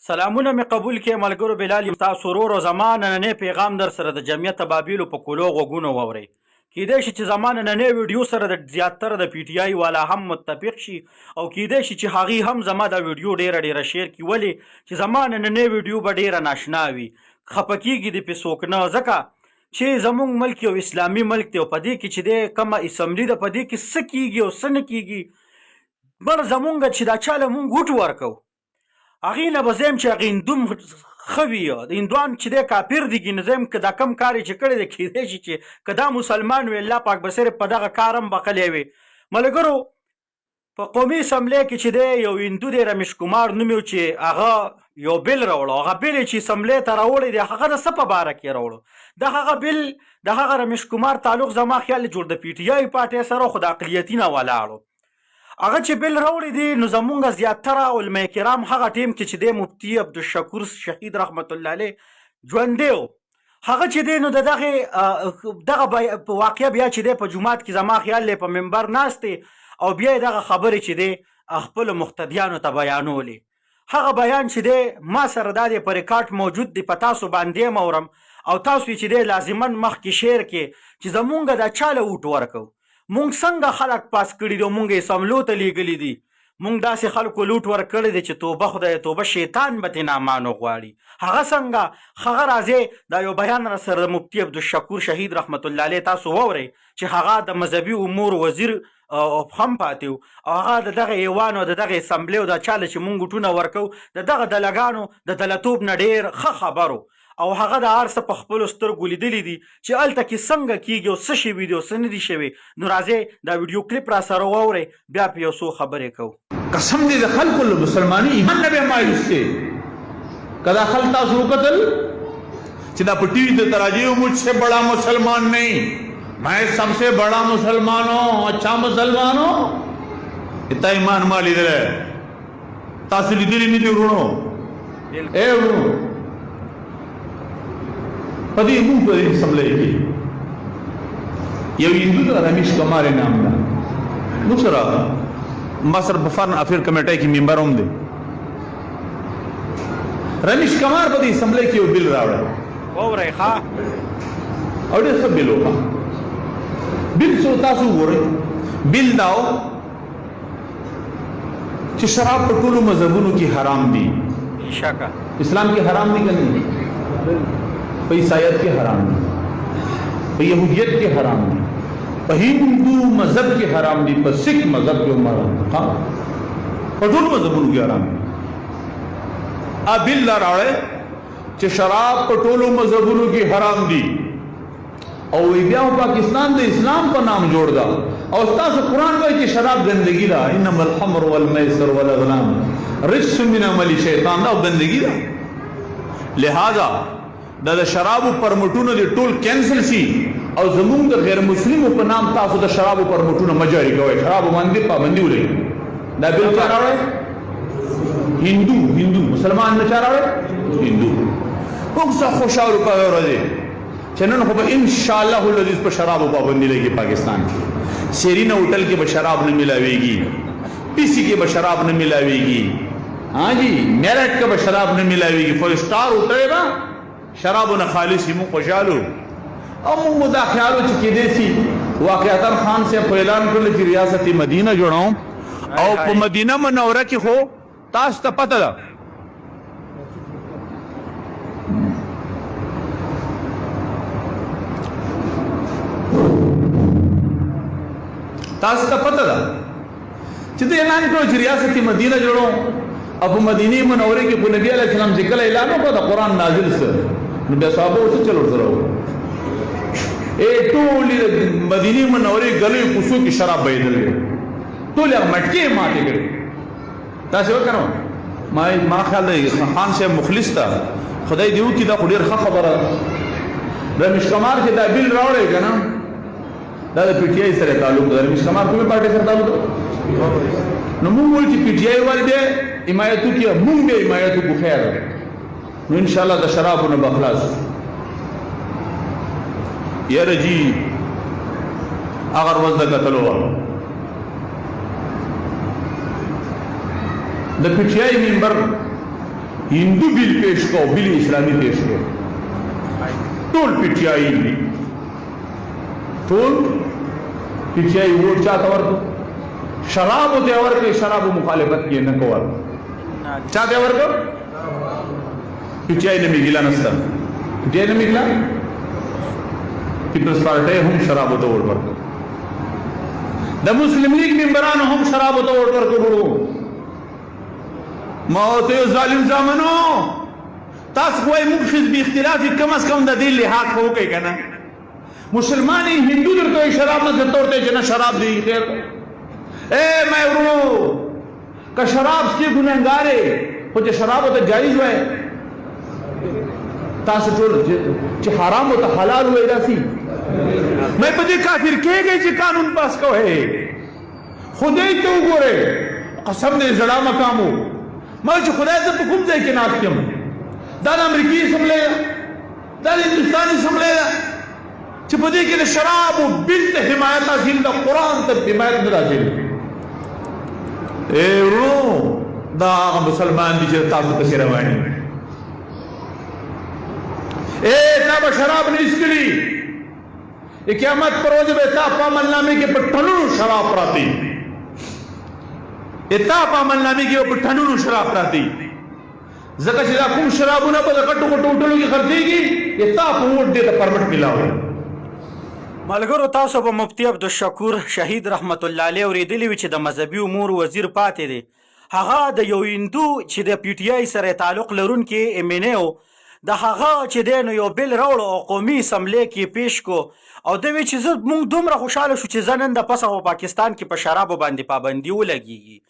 سلامونه می قبول کې ملګرو بلال یم تاسو ورور او زما نننی پیغام در سره د جمعیت ابابیلو په کولو غوږونه واورئ. کیدای شي چې زما نننی ویډیو سره د زیاتره د پی ټی آی والا هم متفق شي او کیدای شي چې هغوی هم زما دا ویډیو ډیره شیر کړي، ولې چې زما نننی ویډیو به ډیره ناشنا وي. خفه کیږي دې پې څوک نه، ځکه چې زمونږ ملک یو اسلامي ملک دی او په دې کې چې دی کومه اسمبلي ده، په دې کې څه کیږي او څه نه کیږي، بل زمونږ چې دا چا له مونږ ووټ ورکو هغې نه به زیم چې هغې هندوم ښه وي، هندوان چې دی کافر دي، نو زیم که دا کم کار یې چې کړی دی کیدای شي چې که دا مسلمان وي الله پاک به صرف په دغه کار هم بخلی وي. ملګرو په قومي اسمبلی کې چې دی یو هندو دی رمیش کمار نوم یې چې هغه یو بل راوړو، هغه بل یې چې اسمبلی ته راوړی دی هغه د څه په باره کې راوړو؟ د هغه بل د هغه رمیش کمار تعلق زما خیال جوړ د پی ټي آی پارټۍ سره خو د اقلیتي نه ولاړو. هغه چې بل راوړی دی نو زمونږ زیاتره علما کرام هغه ټیم کې چې دی مفتي عبدالشکور شهید رحمت الله علیه ژوندی و، هغه چې دی نو د دغه واقعه بیا چې دی په جومات کې زما خیال دی په منبر ناست دی او بیا یې دغه خبرې چې دی خپلو مقتدیانو ته بیانولې. هغه بیان چې دی ما سره دا دی په ریکارډ موجود دی، په تاسو باندې هم اورم او تاسو یې چې دی لازما مخکې شیر کې چې زمونږ دا چا له ووټ ورکو، مونږ څنګه خلک پاس کړي دي او مونږ یې سملو ته لیږلي دي، مونږ داسې خلکو لوټ ورکړی دی چې توبه خدای توبه شیطان به ترې نامانو غواړي. هغه څنګه هغه راځئ دا یو بیان را سره د مفتي عبدالشکور شهید رحمت الله علیه تاسو واورئ چې هغه د مذهبي امور وزیر هم پاتې و او هغه د دغه ایوان او د دغه اسمبلی او دا چاله چې مونږ وټونه ورکو د دغه دلګانو د دلتوب نه ډېر ښه خبر و او هغه د هر څه په خپلو سترګو لیدلی دي چې هلته کې څنګه کیږي او څه شوي دي او څه نه دي شوي. نو راځئ دا ویډیو کلیپ را سره واورئ بیا په یو څو خبرې کوو. قسم دې د خلکو له مسلمانۍ ایمان نه به مایوس دی. که دا خلک تاسو وکتل چې دا په ټي وي ته راځي مجھ سے بڑا مسلمان نہیں میں سب سے بڑا مسلمان ہوں، اچھا مسلمان ہوں، اتنا ایمان ما لیدل تاسو لیدلی نه دي ورونو؟ اے ورونو په دې موږ په دې اسمبلی کې یو هندو ته رمیش کمار نام ده، موږ سره مصر په فارن افیر کمیټۍ کې ممبر هم دی. رمیش کمار په دې اسمبلی کې یو بل راوړی واورئ ښه او ډېر ښه بل وکړه. بل څه تاسو وګورئ، بل دا و چې شراب په ټولو مذهبونو کې حرام دي. بېشکه اسلام کې حرام دي که نه؟ په عیسایت کې حرام دي، په یهودیت کې حرام دي، په هندو مذهب کې حرام دي، په سکھ مذهب کې هم حرام دي، په ټولو مذهبونو کې حرام دي. بل دا راوړی چې شراب په ټولو مذهبونو کې حرام دي او بیا پاکستان د اسلام په نام جوړ ده او تاسو قرآن وایي چې شراب ګندګي ده، انما الخمر والمیسر والازلام رجس من عمل شیطان، دا ګندګي ده. لہذا د شرابو پرمټونو دي ټول کینسل شي او زمونږ د غیر مسلمو په نام تاسو د شرابو پرمټونو مجاري کوئ، شرابو باندې پابندي ولګئ. دا بل چا راوړی؟ هندو مسلمان نه چا راوړی؟ هندو. موږ څه خوشحاله په ورځ چې نن خو به انشاءالله العزیز په شرابو پابندي لګي پاکستان کې. سیرینا ہوٹل کې به شراب نه ملاویږي، پی سی کې به شراب نه ملاویږي، ہاں جی میرٹ کې به شراب نه ملاویږي، فور سٹار ہوٹل به شرابونه خالصی. مو خوشالو او مو دا خیالو چې کېدې سي واقعتا خان سے اعلان کړل چې ریاست مدینه جوړاو او په مدینه منوره کې خو تاسو ته پته ده چې د اعلان کړو چې ریاست مدینه جوړاو او په مدینه منوره کې په نبی علیہ السلام ذکر اعلان وکړ د قرآن نازل سره نو بیا صحابه اوس چلو سره ټولې مدینه منورې غلې کوڅو کې شراب بهیدل، ټول هغه مټکې ماتې کړې. تاسو وکړو ما خیال دی خان صاحب مخلص ته خدای دې وکړي، دا خو ډېر ښه خبره. رمیش کمار چې دا بل راوړی که نه دا د پی ټي آی سره تعلق ده. رمیش کمار کومې پارټۍ سره تعلق ده؟ نو موږ وایو چې پی ټي آی والے بیا حمایت وکړي، موږ بیا حمایت وکړو، خیر نو انشاءاللہ د شرابونو به خلاص. یاره جی اگر ورځ د کتلو د پی ټي آی ممبر हिंदू बिल पेश को बिल इस्लामी पेश को टोल पीटीआई ने टोल पीटीआई वोट चाहता वर्ग शराब होते वर्ग शराब मुखालिफत की न कवर चाहते वर्ग पीटीआई ने मिगिला नस्ता पीटीआई ने मिगिला पीपल्स पार्टी हम शराब होता वोट वर्ग द मुस्लिम लीग मेंबरान हम शराब होता वोट वर्ग बड़ो मौत जालिम जामनो तास कोई मुखशिज भी इख्तिलाफी कम अज कम दिल लिहाज हो गई कहना मुसलमान हिंदू दर तो शराब न तोड़ते जना शराब दी खैर ए मैं रो का शराब से गुनहगारे हो जो शराब होता जायज है तास जो हराम होता हलाल हुए दासी मैं पति काफिर के गए जो कानून पास को है खुदे तो गोरे कसम दे जड़ा मकामो मैं जो खुदा से तो खुद जाए के नास्तियम दादा अमेरिकी समलेगा दादा हिंदुस्तानी समलेगा चिपदी के शराब बिल्त हिमायत जिंदा कुरान तक हिमायत में राजिल ए रो दा मुसलमान भी जो ताकत से रवानी ए तब शराब नहीं इसकी ये क़यामत पर रोज बेता पामलनामे के पट्टनू शराब प्राती इता पामलनामे के पट्टनू शराब प्राती जका चिदा कुम शराबुना पर कट्टू को टोटलो की खर्चेगी इता वोट दे तो परमिट मिला हो मलګرو تاسو په مفتی عبدالشکور شهید رحمت الله علیه اوریدلی وی چې د مذهبي امور وزیر پاتې دی هغه د یو هندو چې د پی ټی آی سره تعلق لرونکي امینیو د هغه چې دی نو یو بل راوړ او قومي اسمبلی کې پیش کو او د وی چې موږ دومره خوشاله شو چې زنن د پسه په پاکستان کې په شرابو باندې پابندي ولګي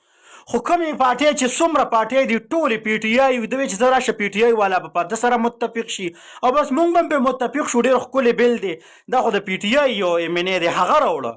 خو کومې پارټۍ چې څومره پارټۍ دي ټولې پی ټی آی د وی چې زه راشه پی ټی آی والا به په سره متفق شي او بس موږ هم په متفق شو ډېر ښکلی بیل دی دا خو د پی ټی آی یو امینې دی هغه راوړه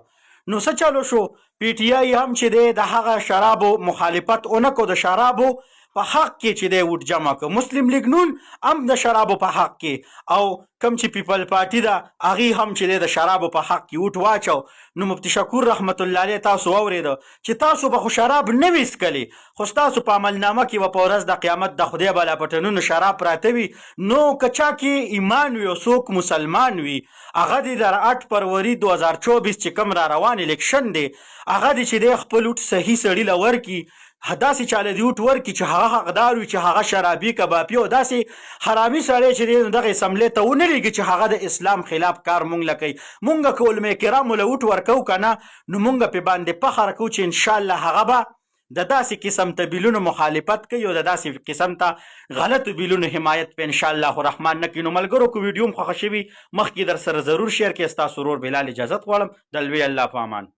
نو څه چلو شو پی ټی آی هم چې دی د هغه شرابو مخالفت ونه کو د شرابو په حق کې چې دی ووټ جمع کړ مسلم لیگ نون هم د شرابو په حق کې او کم چې پیپل پارټي ده هغې هم چې دی د شرابو په حق کې ووټ واچو نو مفتی شکور رحمت الله علیه تاسو واورېده چې تاسو به خو شراب نه وي څکلي خو ستاسو په عملنامه کې به په ورځ د قیامت د خدای بالا په ټنونو شراب پراته وي نو که چا کې ایمان وي او څوک مسلمان وي هغه د 8 فروری 2024 چې کوم را روان الیکشن دی هغه د چې دی خپل ووټ صحیح سړي له ورکړي داسې چاله دی ووټ ورکړي چې هغه حقدار وي چې هغه شرابي کبابي او داسې حرامي سړی چې دی دغه اسمبلۍ ته ونه لېږي چې هغه د اسلام خلاف کار مونږ له کوي مونږ که علما کرامو له ووټ ورکوو که نه نو مونږ پې باندې فخر کوو چې انشاءالله هغه به د داسې قسم ته بیلونو مخالفت کوي او د داسې قسم ته غلطو بیلونو حمایت په انشاءالله الرحمن نه کوي نو ملګرو که ویډیو هم خوښه شوي مخکې در سره ضرور شیر کړئ ستاسو ورور بلال اجازت غواړم د لوی الله په امان